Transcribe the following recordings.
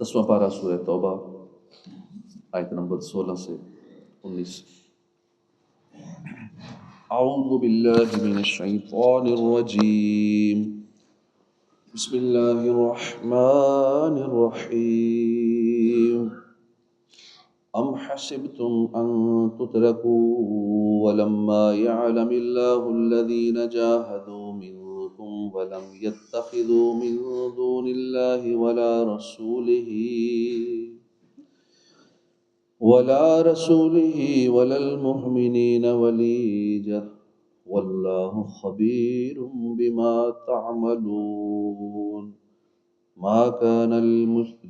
10واں پارہ سورہ توبہ، آیت نمبر 16 سے 19۔ اعوذ باللہ من الشیطان الرجیم، بسم اللہ الرحمن الرحیم۔ ام حسبتم ان تتركوا ولما يعلم الله الذين جاهدوا منكم ولم يتخذوا من دون الله ولا رسوله ولا المؤمنين وليجة والله خبير بما تعملون۔ ما كان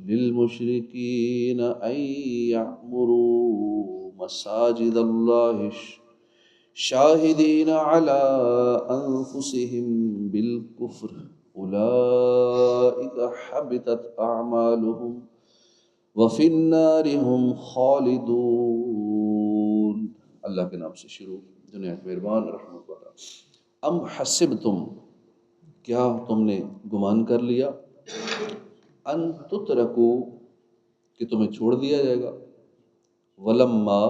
للمشركين أن يعمروا مساجد الله شاهدين على أنفسهم بالكفر أولئك حبطت أعمالهم وفي النار هم خالدون۔ اللہ کے نام سے شروع، دنیا کے مہربان رحمت والا۔ ام حسبتم، کیا تم نے گمان کر لیا، ان تترکو، کہ تمہیں چھوڑ دیا جائے گا، ولما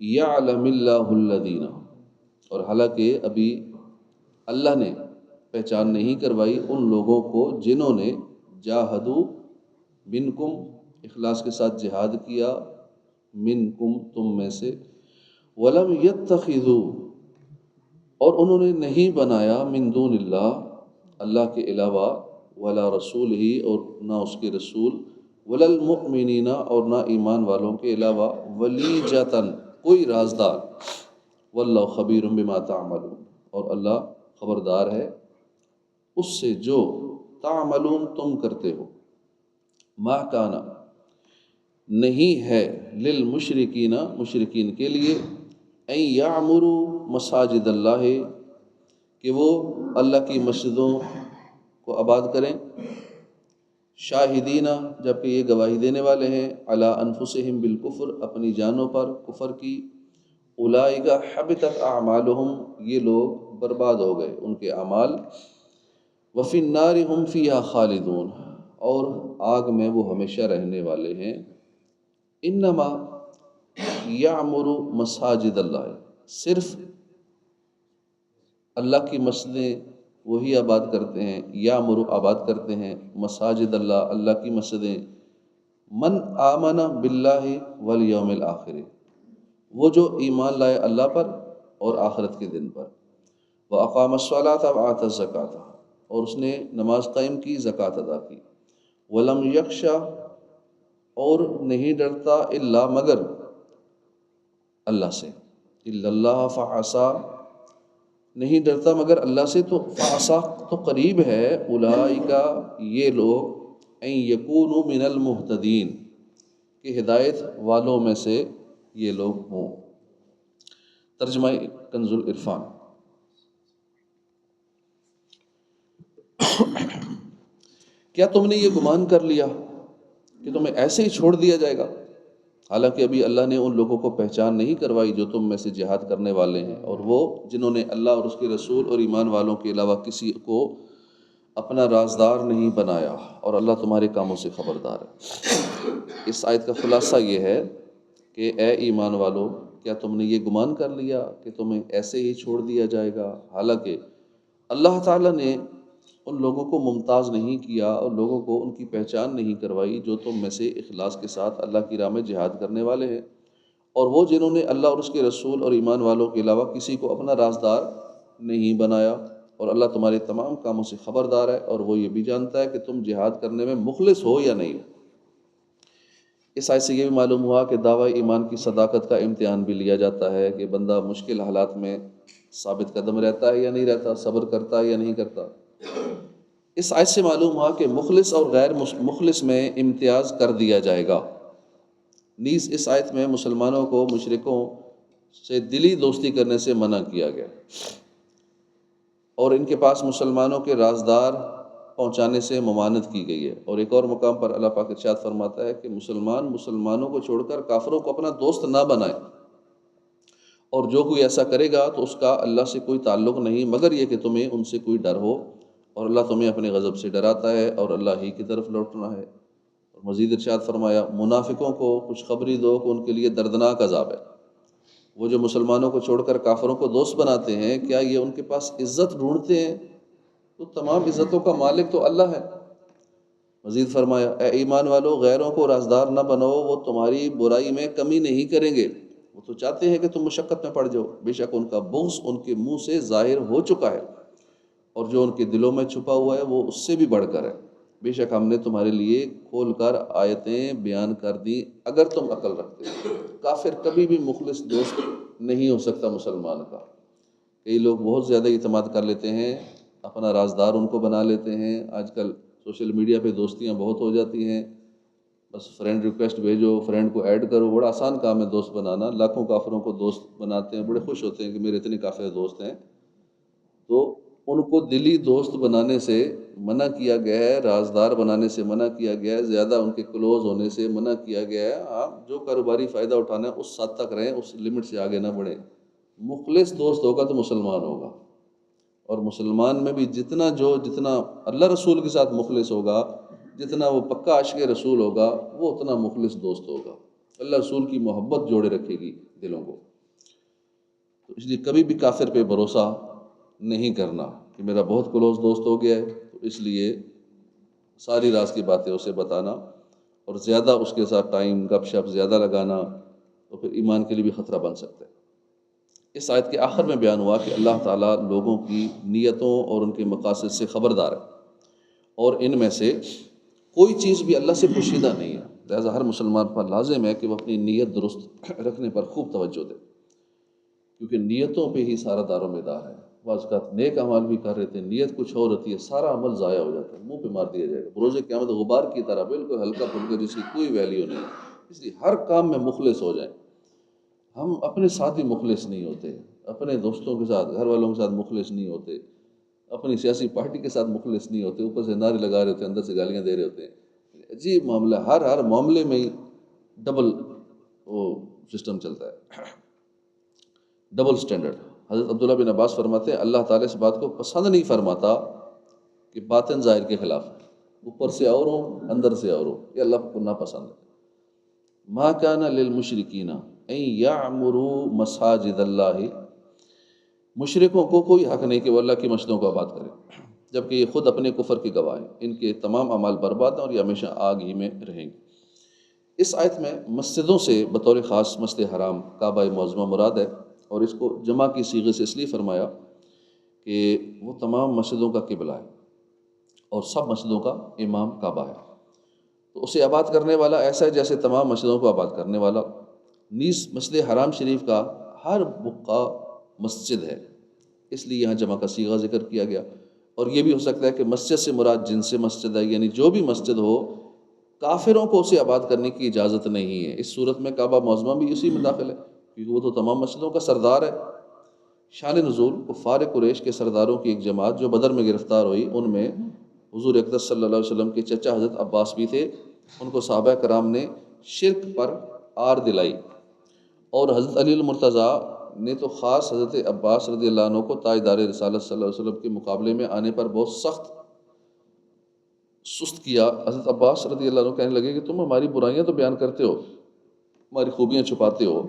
یعلم اللہ الذین، اور حالانکہ ابھی اللہ نے پہچان نہیں کروائی ان لوگوں کو جنہوں نے جاہدو منکم، اخلاص کے ساتھ جہاد کیا، منکم، تم میں سے، ولم یتخذوا، اور انہوں نے نہیں بنایا، من دون اللہ، اللہ کے علاوہ، ولا رسول ہی، اور نہ اس کے رسول، ولا المؤمنین، اور نہ ایمان والوں کے علاوہ، ولیجتاً، کوئی رازدار، واللہ خبیر بما تعملون، اور اللہ خبردار ہے اس سے جو تعملون، تم کرتے ہو۔ ما کانا، نہیں ہے، للمشرکین، مشرکین کے لیے، ان یعمروا مساجد اللہ، کہ وہ اللہ کی مسجدوں کو آباد کریں، شاہدین، جبکہ یہ گواہی دینے والے ہیں، علی انفسہم بالکفر، اپنی جانوں پر کفر کی، اولئک حبطت اعمالہم، یہ لوگ برباد ہو گئے ان کے اعمال، وفی النار ہم فیہا خالدون، اور آگ میں وہ ہمیشہ رہنے والے ہیں۔ انما یعمر مساجد اللہ، صرف اللہ کی مسجدیں وہی آباد کرتے ہیں، یعمر آباد کرتے ہیں، مساجد اللہ، اللہ کی مسجدیں، من آمن باللہ والیوم الآخر، وہ جو ایمان لائے اللہ پر اور آخرت کے دن پر، وَأَقَامَ الصَّلَاةَ وَآتَى الزَّكَاةَ، اور اس نے نماز قائم کی، زکوٰۃ ادا کی، وَلَمْ يَخْشَ، اور نہیں ڈرتا، الا، مگر، اللہ سے، الا اللہ فعسا، نہیں ڈرتا مگر اللہ سے، تو فعسا تو قریب ہے، اولئک، یہ لوگ، ان یکونوا من المہتدین، کہ ہدایت والوں میں سے یہ لوگ ہوں۔ ترجمہ کنز العرفان۔ کیا تم نے یہ گمان کر لیا کہ تمہیں ایسے ہی چھوڑ دیا جائے گا، حالانکہ ابھی اللہ نے ان لوگوں کو پہچان نہیں کروائی جو تم میں سے جہاد کرنے والے ہیں، اور وہ جنہوں نے اللہ اور اس کے رسول اور ایمان والوں کے علاوہ کسی کو اپنا رازدار نہیں بنایا، اور اللہ تمہارے کاموں سے خبردار ہے۔ اس آیت کا خلاصہ یہ ہے کہ اے ایمان والو، کیا تم نے یہ گمان کر لیا کہ تمہیں ایسے ہی چھوڑ دیا جائے گا، حالانکہ اللہ تعالیٰ نے ان لوگوں کو ممتاز نہیں کیا اور لوگوں کو ان کی پہچان نہیں کروائی جو تم میں سے اخلاص کے ساتھ اللہ کی راہ میں جہاد کرنے والے ہیں، اور وہ جنہوں نے اللہ اور اس کے رسول اور ایمان والوں کے علاوہ کسی کو اپنا رازدار نہیں بنایا، اور اللہ تمہارے تمام کاموں سے خبردار ہے، اور وہ یہ بھی جانتا ہے کہ تم جہاد کرنے میں مخلص ہو یا نہیں ہو۔ اس آیت سے یہ بھی معلوم ہوا کہ دعوی ایمان کی صداقت کا امتحان بھی لیا جاتا ہے کہ بندہ مشکل حالات میں ثابت قدم رہتا ہے یا نہیں رہتا، صبر کرتا ہے یا نہیں کرتا۔ اس آیت سے معلوم ہوا کہ مخلص اور غیر مخلص میں امتیاز کر دیا جائے گا۔ نیز اس آیت میں مسلمانوں کو مشرکوں سے دلی دوستی کرنے سے منع کیا گیا، اور ان کے پاس مسلمانوں کے رازدار پہنچانے سے ممانعت کی گئی ہے۔ اور ایک اور مقام پر اللہ پاک ارشاد فرماتا ہے کہ مسلمانوں کو چھوڑ کر کافروں کو اپنا دوست نہ بنائے، اور جو کوئی ایسا کرے گا تو اس کا اللہ سے کوئی تعلق نہیں، مگر یہ کہ تمہیں ان سے کوئی ڈر ہو، اور اللہ تمہیں اپنے غضب سے ڈراتا ہے اور اللہ ہی کی طرف لوٹنا ہے۔ اور مزید ارشاد فرمایا منافقوں کو خوشخبری دو کہ ان کے لیے دردناک عذاب ہے۔ وہ جو مسلمانوں کو چھوڑ کر کافروں کو دوست بناتے ہیں، کیا یہ ان کے پاس عزت ڈھونڈتے ہیں؟ تو تمام عزتوں کا مالک تو اللہ ہے۔ مزید فرمایا اے ایمان والو، غیروں کو رازدار نہ بنو، وہ تمہاری برائی میں کمی نہیں کریں گے، وہ تو چاہتے ہیں کہ تم مشقت میں پڑ جاؤ، بے شک ان کا بغض ان کے منہ سے ظاہر ہو چکا ہے، اور جو ان کے دلوں میں چھپا ہوا ہے وہ اس سے بھی بڑھ کر ہے۔ بے شک ہم نے تمہارے لیے کھول کر آیتیں بیان کر دی اگر تم عقل رکھتے ہو۔ کافر کبھی بھی مخلص دوست نہیں ہو سکتا مسلمان کا۔ کئی لوگ بہت زیادہ اعتماد کر لیتے ہیں، اپنا رازدار ان کو بنا لیتے ہیں۔ آج کل سوشل میڈیا پہ دوستیاں بہت ہو جاتی ہیں، بس فرینڈ ریکویسٹ بھیجو، فرینڈ کو ایڈ کرو، بڑا آسان کام ہے دوست بنانا۔ لاکھوں کافروں کو دوست بناتے ہیں، بڑے خوش ہوتے ہیں کہ میرے اتنے کافر دوست ہیں۔ تو ان کو دلی دوست بنانے سے منع کیا گیا ہے، رازدار بنانے سے منع کیا گیا ہے، زیادہ ان کے کلوز ہونے سے منع کیا گیا ہے۔ آپ جو کاروباری فائدہ اٹھانا ہے اس حد تک رہیں، اس لمٹ سے آگے نہ بڑھیں۔ مخلص دوست ہوگا تو مسلمان ہوگا، اور مسلمان میں بھی جتنا اللہ رسول کے ساتھ مخلص ہوگا، جتنا وہ پکا عاشق رسول ہوگا، وہ اتنا مخلص دوست ہوگا۔ اللہ رسول کی محبت جوڑے رکھے گی دلوں کو۔ تو اس لیے کبھی بھی کافر پہ بھروسہ نہیں کرنا کہ میرا بہت کلوز دوست ہو گیا ہے تو اس لیے ساری راز کی باتیں اسے بتانا، اور زیادہ اس کے ساتھ ٹائم گپ شپ زیادہ لگانا تو پھر ایمان کے لیے بھی خطرہ بن سکتا ہے۔ اس آیت کے آخر میں بیان ہوا کہ اللہ تعالیٰ لوگوں کی نیتوں اور ان کے مقاصد سے خبردار ہے، اور ان میں سے کوئی چیز بھی اللہ سے پوشیدہ نہیں ہے۔ لہٰذا ہر مسلمان پر لازم ہے کہ وہ اپنی نیت درست رکھنے پر خوب توجہ دے، کیونکہ نیتوں پہ ہی سارا دار و مدار ہے۔ بعض اوقات نیک اعمال بھی کر رہے تھے، نیت کچھ اور ہوتی ہے، سارا عمل ضائع ہو جاتا ہے، منہ پہ مار دیا جائے گا بروز قیامت غبار کی طرح، بالکل ہلکا پھلکا، جس کی کوئی ویلیو نہیں ہے۔ اس لیے ہر کام میں مخلص ہو جائیں۔ ہم اپنے ساتھ بھی مخلص نہیں ہوتے، اپنے دوستوں کے ساتھ، گھر والوں کے ساتھ مخلص نہیں ہوتے، اپنی سیاسی پارٹی کے ساتھ مخلص نہیں ہوتے، اوپر سے نعرے لگا رہے ہوتے ہیں، اندر سے گالیاں دے رہے ہوتے ہیں۔ عجیب معاملہ، ہر معاملے میں ہی ڈبل وہ سسٹم چلتا ہے، ڈبل سٹینڈرڈ۔ حضرت عبداللہ بن عباس فرماتے ہیں اللہ تعالیٰ اس بات کو پسند نہیں فرماتا کہ باطن ظاہر کے خلاف ہے، اوپر سے اور ہو اندر سے اور ہو، یہ اللہ کو ناپسند ہے۔ ما کان للمشرکین ان یعمروا مساجد اللہ، مشرکوں کو کوئی حق نہیں کہ وہ اللہ کی مسجدوں کو آباد کرے، جبکہ یہ خود اپنے کفر کے گواہ ہیں، ان کے تمام اعمال برباد ہیں اور یہ ہمیشہ آگ ہی میں رہیں گے۔ اس آیت میں مسجدوں سے بطور خاص مسجد حرام کعبہ معظمہ مراد ہے، اور اس کو جمع کی صیغے سے اس لیے فرمایا کہ وہ تمام مسجدوں کا قبلہ ہے اور سب مسجدوں کا امام کعبہ ہے، تو اسے آباد کرنے والا ایسا ہے جیسے تمام مسجدوں کو آباد کرنے والا۔ نیز مسجد حرام شریف کا ہر بقعہ مسجد ہے، اس لیے یہاں جمع کا صیغہ ذکر کیا گیا۔ اور یہ بھی ہو سکتا ہے کہ مسجد سے مراد جن سے مسجد ہے، یعنی جو بھی مسجد ہو، کافروں کو اسے آباد کرنے کی اجازت نہیں ہے۔ اس صورت میں کعبہ معظمہ بھی اسی میں داخل ہے، کیونکہ وہ تو تمام مسجدوں کا سردار ہے۔ شان نزول کفار قریش کے سرداروں کی ایک جماعت جو بدر میں گرفتار ہوئی، ان میں حضور اقدس صلی اللہ علیہ وسلم کے چچا حضرت عباس بھی تھے۔ ان کو صحابہ کرام نے شرک پر آر دلائی، اور حضرت علی المرتضیٰ نے تو خاص حضرت عباس رضی اللہ عنہ کو تاجدار رسالت صلی اللہ علیہ وسلم کے مقابلے میں آنے پر بہت سخت سست کیا۔ حضرت عباس رضی اللہ عنہ کہنے لگے کہ تم ہماری برائیاں تو بیان کرتے ہو، ہماری خوبیاں چھپاتے ہو۔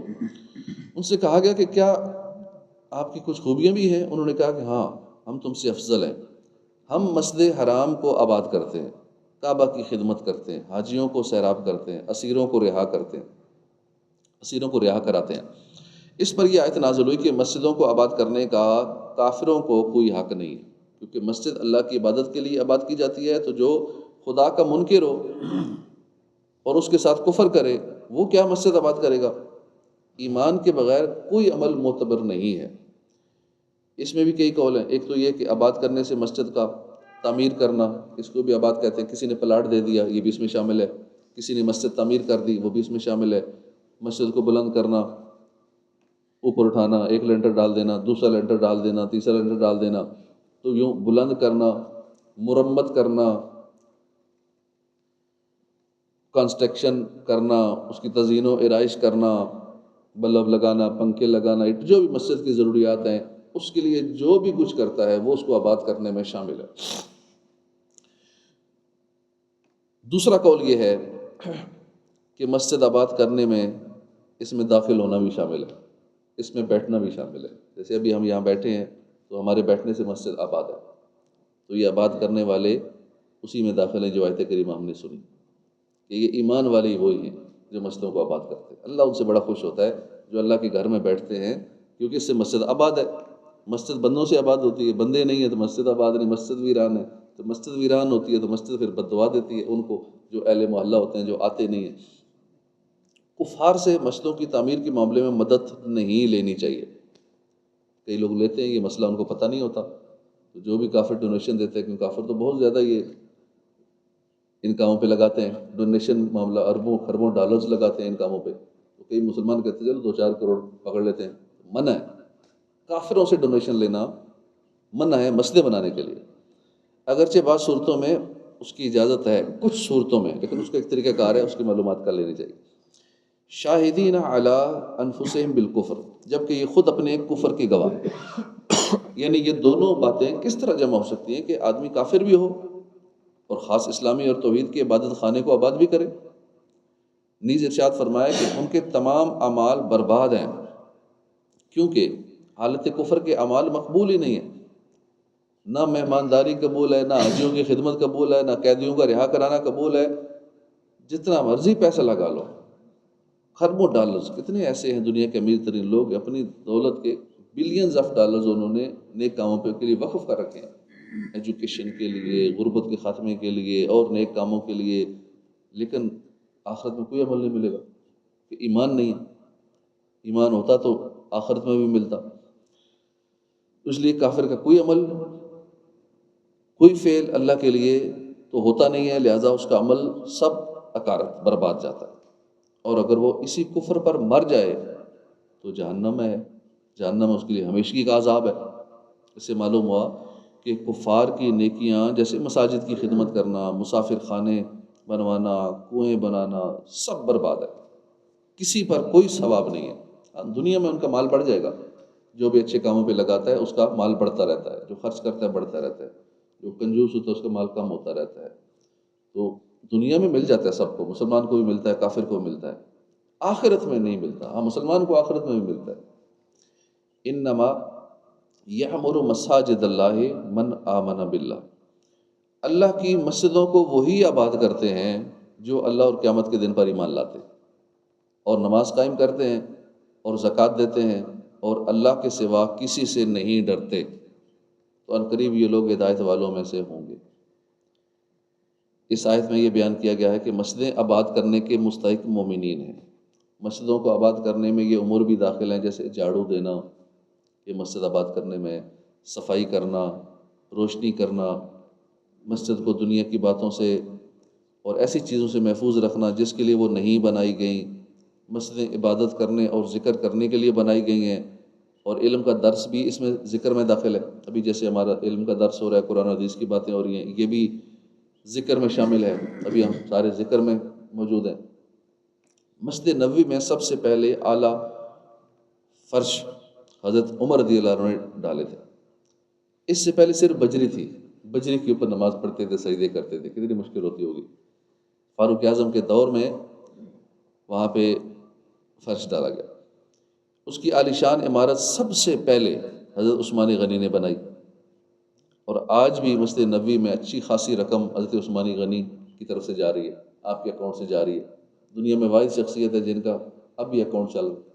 ان سے کہا گیا کہ کیا آپ کی کچھ خوبیاں بھی ہیں؟ انہوں نے کہا کہ ہاں، ہم تم سے افضل ہیں، ہم مسجد حرام کو آباد کرتے ہیں، کعبہ کی خدمت کرتے ہیں، حاجیوں کو سیراب کرتے ہیں، اسیروں کو رہا کراتے ہیں۔ اس پر یہ آیت نازل ہوئی کہ مسجدوں کو آباد کرنے کا کافروں کو کوئی حق نہیں ہے، کیونکہ مسجد اللہ کی عبادت کے لیے آباد کی جاتی ہے، تو جو خدا کا منکر ہو اور اس کے ساتھ کفر کرے، وہ کیا مسجد آباد کرے گا؟ ایمان کے بغیر کوئی عمل معتبر نہیں ہے۔ اس میں بھی کئی قول ہیں، ایک تو یہ کہ آباد کرنے سے مسجد کا تعمیر کرنا، اس کو بھی آباد کہتے ہیں، کسی نے پلاٹ دے دیا یہ بھی اس میں شامل ہے، کسی نے مسجد تعمیر کر دی وہ بھی اس میں شامل ہے۔ مسجد کو بلند کرنا، اوپر اٹھانا، ایک لینٹر ڈال دینا، دوسرا لینٹر ڈال دینا، تیسرا لینٹر ڈال دینا، تو یوں بلند کرنا، مرمت کرنا، کنسٹرکشن کرنا، اس کی تزئین و آرائش کرنا، بلب لگانا، پنکھے لگانا، جو بھی مسجد کی ضروریات ہیں اس کے لیے جو بھی کچھ کرتا ہے وہ اس کو آباد کرنے میں شامل ہے۔ دوسرا قول یہ ہے کہ مسجد آباد کرنے میں اس میں داخل ہونا بھی شامل ہے، اس میں بیٹھنا بھی شامل ہے۔ جیسے ابھی ہم یہاں بیٹھے ہیں تو ہمارے بیٹھنے سے مسجد آباد ہے، تو یہ آباد کرنے والے اسی میں داخل ہیں جو آیت کریمہ ہم نے سنی کہ یہ ایمان والے ہی وہی ہیں جو مسجدوں کو آباد کرتے ہیں۔ اللہ ان سے بڑا خوش ہوتا ہے جو اللہ کے گھر میں بیٹھتے ہیں، کیونکہ اس سے مسجد آباد ہے۔ مسجد بندوں سے آباد ہوتی ہے، بندے نہیں ہیں تو مسجد آباد نہیں، مسجد ویران ہے تو مسجد ویران ہوتی ہے تو مسجد پھر بد دعا دیتی ہے ان کو جو اہل محلہ ہوتے ہیں، جو آتے نہیں ہیں۔ کفار سے مسجدوں کی تعمیر کے معاملے میں مدد نہیں لینی چاہیے۔ کئی لوگ لیتے ہیں، یہ مسئلہ ان کو پتہ نہیں ہوتا، تو جو بھی کافر ڈونیشن دیتے ہیں، کیونکہ کافر تو بہت زیادہ یہ ان کاموں پہ لگاتے ہیں، ڈونیشن معاملہ اربوں خربوں ڈالرز لگاتے ہیں ان کاموں پہ، تو کئی مسلمان کہتے ہیں چلو 2-4 کروڑ پکڑ لیتے ہیں۔ منع ہے، کافروں سے ڈونیشن لینا منع ہے مسجدیں بنانے کے لیے۔ اگرچہ بعض صورتوں میں اس کی اجازت ہے، کچھ صورتوں میں، لیکن اس کا ایک طریقہ کار ہے، اس کی معلومات کر لینی چاہیے۔ شاہدین علی انفسہم بالکفر، جبکہ یہ خود اپنے کفر کی گواہ ہیں۔ یعنی یہ دونوں باتیں کس طرح جمع ہو سکتی ہیں کہ آدمی کافر بھی ہو اور خاص اسلامی اور توحید کے عبادت خانے کو آباد بھی کرے؟ نیز ارشاد فرمایا کہ ان کے تمام اعمال برباد ہیں، کیونکہ حالت کفر کے اعمال مقبول ہی نہیں ہیں۔ نہ مہمانداری قبول ہے، نہ حاجیوں کی خدمت قبول ہے، نہ قیدیوں کا رہا کرانا قبول ہے۔ جتنا مرضی پیسہ لگا لو، خربوں ڈالرز، کتنے ایسے ہیں دنیا کے امیر ترین لوگ، اپنی دولت کے بلینز آف ڈالرز انہوں نے نیک کاموں پہ کے لیے وقف کر رکھے ہیں، ایجوکیشن کے لیے، غربت کے خاتمے کے لیے اور نیک کاموں کے لیے، لیکن آخرت میں کوئی عمل نہیں ملے گا کہ ایمان نہیں ہے۔ ایمان ہوتا تو آخرت میں بھی ملتا۔ اس لیے کافر کا کوئی عمل، کوئی فعل اللہ کے لیے تو ہوتا نہیں ہے، لہٰذا اس کا عمل سب اکارت برباد جاتا ہے۔ اور اگر وہ اسی کفر پر مر جائے تو جہنم ہے، جہنم اس کے لیے ہمیشگی کا عذاب ہے۔ اس سے معلوم ہوا کہ کفار کی نیکیاں جیسے مساجد کی خدمت کرنا، مسافر خانے بنوانا، کنویں بنانا، سب برباد ہے، کسی پر کوئی ثواب نہیں ہے۔ دنیا میں ان کا مال بڑھ جائے گا، جو بھی اچھے کاموں پہ لگاتا ہے اس کا مال بڑھتا رہتا ہے، جو خرچ کرتا ہے بڑھتا رہتا ہے، جو کنجوس ہوتا ہے اس کا مال کم ہوتا رہتا ہے۔ تو دنیا میں مل جاتا ہے سب کو، مسلمان کو بھی ملتا ہے، کافر کو بھی ملتا ہے، آخرت میں نہیں ملتا۔ ہاں، مسلمان کو آخرت میں بھی ملتا ہے۔ انما یعمر مساجد اللہ من آمن باللہ، اللہ کی مسجدوں کو وہی آباد کرتے ہیں جو اللہ اور قیامت کے دن پر ایمان لاتے ہیں اور نماز قائم کرتے ہیں اور زکوٰۃ دیتے ہیں اور اللہ کے سوا کسی سے نہیں ڈرتے، تو عنقریب یہ لوگ ہدایت والوں میں سے ہوں گے۔ اس آیت میں یہ بیان کیا گیا ہے کہ مسجدیں آباد کرنے کے مستحق مومنین ہیں۔ مسجدوں کو آباد کرنے میں یہ امور بھی داخل ہیں، جیسے جھاڑو دینا، یہ مسجد آباد کرنے میں، صفائی کرنا، روشنی کرنا، مسجد کو دنیا کی باتوں سے اور ایسی چیزوں سے محفوظ رکھنا جس کے لیے وہ نہیں بنائی گئیں۔ مسجدیں عبادت کرنے اور ذکر کرنے کے لیے بنائی گئی ہیں، اور علم کا درس بھی اس میں ذکر میں داخل ہے۔ ابھی جیسے ہمارا علم کا درس ہو رہا ہے، قرآن و حدیث کی باتیں ہو رہی ہیں، یہ بھی ذکر میں شامل ہے، ابھی ہم سارے ذکر میں موجود ہیں۔ مسجد نبوی میں سب سے پہلے اعلیٰ فرش حضرت عمر رضی اللہ عنہ نے ڈالے تھے۔ اس سے پہلے صرف بجری تھی، بجری کے اوپر نماز پڑھتے تھے، سجدے کرتے تھے، کتنی مشکل ہوتی ہوگی۔ فاروق اعظم کے دور میں وہاں پہ فرش ڈالا گیا۔ اس کی عالیشان عمارت سب سے پہلے حضرت عثمان غنی نے بنائی، اور آج بھی مسجد نبوی میں اچھی خاصی رقم حضرت عثمان غنی کی طرف سے جا رہی ہے، آپ کے اکاؤنٹ سے جا رہی ہے۔ دنیا میں واحد شخصیت ہے جن کا اب بھی اکاؤنٹ چل رہا ہے،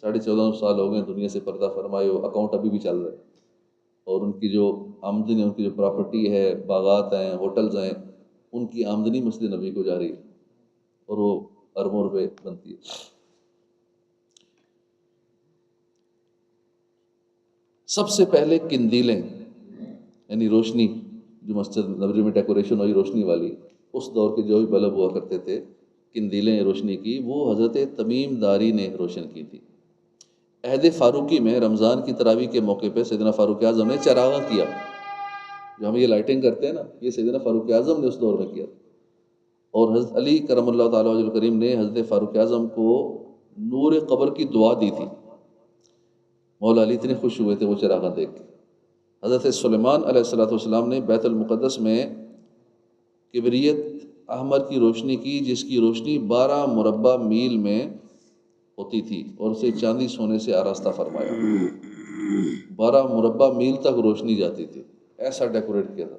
14.5 سال ہو گئے دنیا سے پردہ فرمائے ہو، اکاؤنٹ ابھی بھی چل رہا ہے، اور ان کی جو آمدنی، ان کی جو پراپرٹی ہے، باغات ہیں، ہوٹلز ہیں، ان کی آمدنی مسجد نبوی کو جا رہی ہے، اور وہ اربوں روپے بنتی ہے۔ سب سے پہلے قندیلیں، یعنی روشنی، جو مسجد نبوی میں ڈیکوریشن ہوئی روشنی والی، اس دور کے جو بھی بلب ہوا کرتے تھے، قندیلیں روشنی کی، وہ حضرت تمیم داری نے روشن کی تھی۔ عہد فاروقی میں رمضان کی تراویح کے موقع پہ سیدنا فاروق اعظم نے چراغاں کیا، جو ہم یہ لائٹنگ کرتے ہیں نا، یہ سیدنا فاروق اعظم نے اس دور میں کیا، اور حضرت علی کرم اللہ تعالیٰ وجہ الکریم نے حضرت فاروق اعظم کو نور قبر کی دعا دی تھی۔ مولا علی اتنے خوش ہوئے تھے وہ چراغاں دیکھ کے۔ حضرت سلیمان علیہ الصلوۃ والسلام نے بیت المقدس میں کبریت احمر کی روشنی کی جس کی روشنی 12 مربع میل میں ہوتی تھی، اور اسے چاندی سونے سے آراستہ فرمایا۔ 12 مربع میل تک روشنی جاتی تھی، ایسا ڈیکوریٹ کیا تھا۔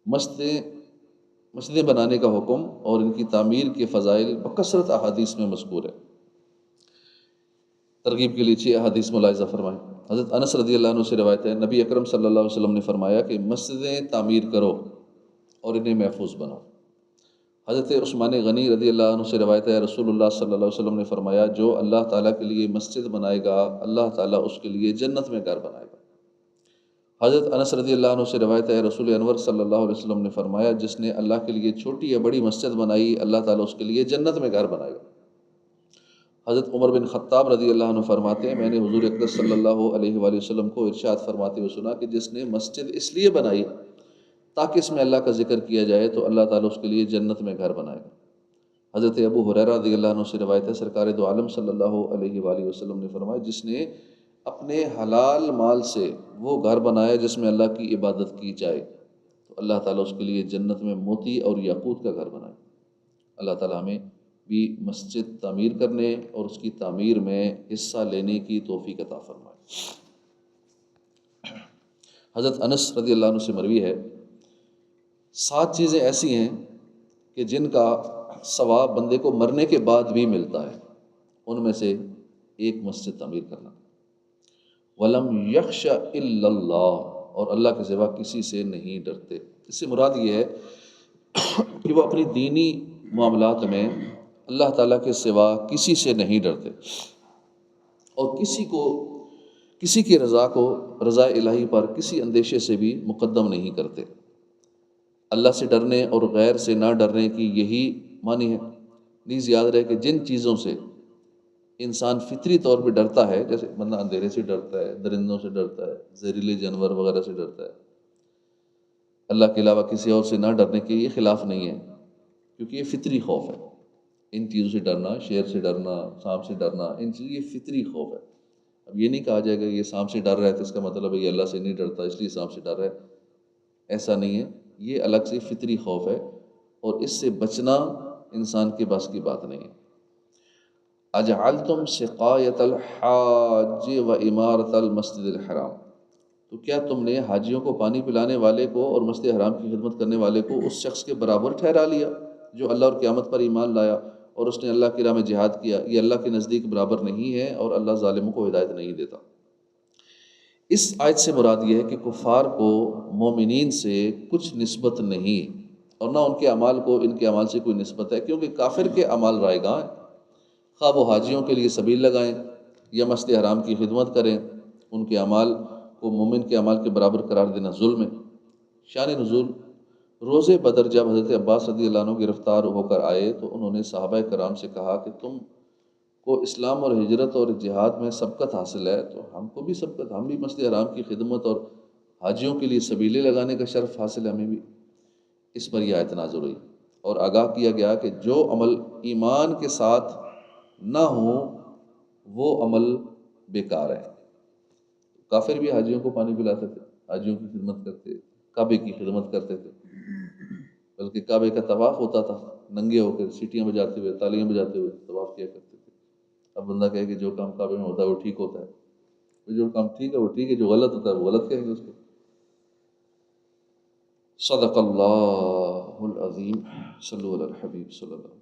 مسجدیں بنانے کا حکم اور ان کی تعمیر کے فضائل بکثرت احادیث میں مذکور ہے۔ ترغیب کے لیے 6 احادیث ملاحظہ فرمائیں۔ حضرت انس رضی اللہ عنہ سے روایت ہے، نبی اکرم صلی اللہ علیہ وسلم نے فرمایا کہ مسجدیں تعمیر کرو اور انہیں محفوظ بناؤ۔ حضرت عثمان غنی رضی اللہ عنہ سے روایت ہے، رسول اللہ صلی اللہ علیہ وسلم نے فرمایا، جو اللہ تعالیٰ کے لیے مسجد بنائے گا اللہ تعالیٰ اس کے لیے جنت میں گھر بنائے گا۔ حضرت انس رضی اللہ عنہ سے روایت ہے، رسول انور صلی اللہ علیہ وسلم نے فرمایا، جس نے اللہ کے لیے چھوٹی یا بڑی مسجد بنائی اللہ تعالیٰ اس کے لیے جنت میں گھر بنائے گا۔ حضرت عمر بن خطاب رضی اللہ عنہ فرماتے ہیں، میں نے حضور اقدس صلی اللہ علیہ وآلہ وسلم کو ارشاد فرماتے ہوئے سنا کہ جس نے مسجد اس لیے بنائی تاکہ اس میں اللہ کا ذکر کیا جائے تو اللہ تعالیٰ اس کے لیے جنت میں گھر بنائے گا۔ حضرت ابو ہریرہ رضی اللہ عنہ سے روایت ہے، سرکار دو عالم صلی اللہ علیہ وآلہ وسلم نے فرمایا، جس نے اپنے حلال مال سے وہ گھر بنایا جس میں اللہ کی عبادت کی جائے تو اللہ تعالیٰ اس کے لیے جنت میں موتی اور یاقوت کا گھر بنائے۔ اللہ تعالیٰ ہمیں بھی مسجد تعمیر کرنے اور اس کی تعمیر میں حصہ لینے کی توفیق عطا فرمائے۔ حضرت انس رضی اللہ عنہ سے مروی ہے، 7 چیزیں ایسی ہیں کہ جن کا ثواب بندے کو مرنے کے بعد بھی ملتا ہے، ان میں سے ایک مسجد تعمیر کرنا۔ وَلَمْ يَخْشَ إِلَّا اللَّهُ، اور اللہ کے سوا کسی سے نہیں ڈرتے۔ اس سے مراد یہ ہے کہ وہ اپنی دینی معاملات میں اللہ تعالیٰ کے سوا کسی سے نہیں ڈرتے، اور کسی کی رضا کو رضا الہی پر کسی اندیشے سے بھی مقدم نہیں کرتے۔ اللہ سے ڈرنے اور غیر سے نہ ڈرنے کی یہی معنی ہے۔ نیز یاد رہے کہ جن چیزوں سے انسان فطری طور پہ ڈرتا ہے، جیسے بندہ اندھیرے سے ڈرتا ہے، درندوں سے ڈرتا ہے، زہریلے جانور وغیرہ سے ڈرتا ہے، اللہ کے علاوہ کسی اور سے نہ ڈرنے کے یہ خلاف نہیں ہے، کیونکہ یہ فطری خوف ہے۔ ان چیزوں سے ڈرنا، شیر سے ڈرنا، سانپ سے ڈرنا، ان چیزوں یہ فطری خوف ہے۔ اب یہ نہیں کہا جائے گا یہ سانپ سے ڈر رہا ہے تو اس کا مطلب ہے یہ اللہ سے نہیں ڈرتا اس لیے سانپ سے ڈر رہا ہے، ایسا نہیں ہے۔ یہ الگ سے فطری خوف ہے، اور اس سے بچنا انسان کے بس کی بات نہیں ہے۔ اجعلتم سقایۃ الحاج و امارۃ المسجد الحرام، تو کیا تم نے حاجیوں کو پانی پلانے والے کو اور مسجد حرام کی خدمت کرنے والے کو اس شخص کے برابر ٹھہرا لیا جو اللہ اور قیامت پر ایمان لایا اور اس نے اللہ کی راہ میں جہاد کیا؟ یہ اللہ کے نزدیک برابر نہیں ہے، اور اللہ ظالموں کو ہدایت نہیں دیتا۔ اس آیت سے مراد یہ ہے کہ کفار کو مومنین سے کچھ نسبت نہیں، اور نہ ان کے اعمال کو ان کے اعمال سے کوئی نسبت ہے، کیونکہ کافر کے اعمال رائے گاں ہیں، خواہ وہ حاجیوں کے لیے سبیل لگائیں یا مسجد حرام کی خدمت کریں، ان کے اعمال کو مومن کے اعمال کے برابر قرار دینا ظلم ہے۔ شان نزول، روز بدر جب حضرت عباس رضی اللہ عنہ گرفتار ہو کر آئے تو انہوں نے صحابہ کرام سے کہا کہ تم کو اسلام اور ہجرت اور جہاد میں سبقت حاصل ہے، تو ہم کو بھی سبقت، ہم بھی مسجد حرام کی خدمت اور حاجیوں کے لیے سبیلیں لگانے کا شرف حاصل ہے ہمیں بھی۔ اس پر یہ آیت نازل ہوئی اور آگاہ کیا گیا کہ جو عمل ایمان کے ساتھ نہ ہو وہ عمل بیکار ہے۔ کافر بھی حاجیوں کو پانی پلاتے تھے، حاجیوں کی خدمت کرتے، کعبے کی خدمت کرتے تھے، بلکہ کعبے کا طواف ہوتا تھا ننگے ہو کر، سیٹیاں بجاتے ہوئے، تالیاں بجاتے ہوئے طواف کیا کرتے تھے۔ اب بندہ کہے کہ جو کام کعبے میں ہوتا ہے وہ ٹھیک ہوتا ہے، جو کام ٹھیک ہے وہ ٹھیک ہے، جو غلط ہوتا ہے وہ غلط کہیں گے اس کو۔ صدق اللہ العظیم، صلو علی الحبیب صلی اللہ علیہ وسلم۔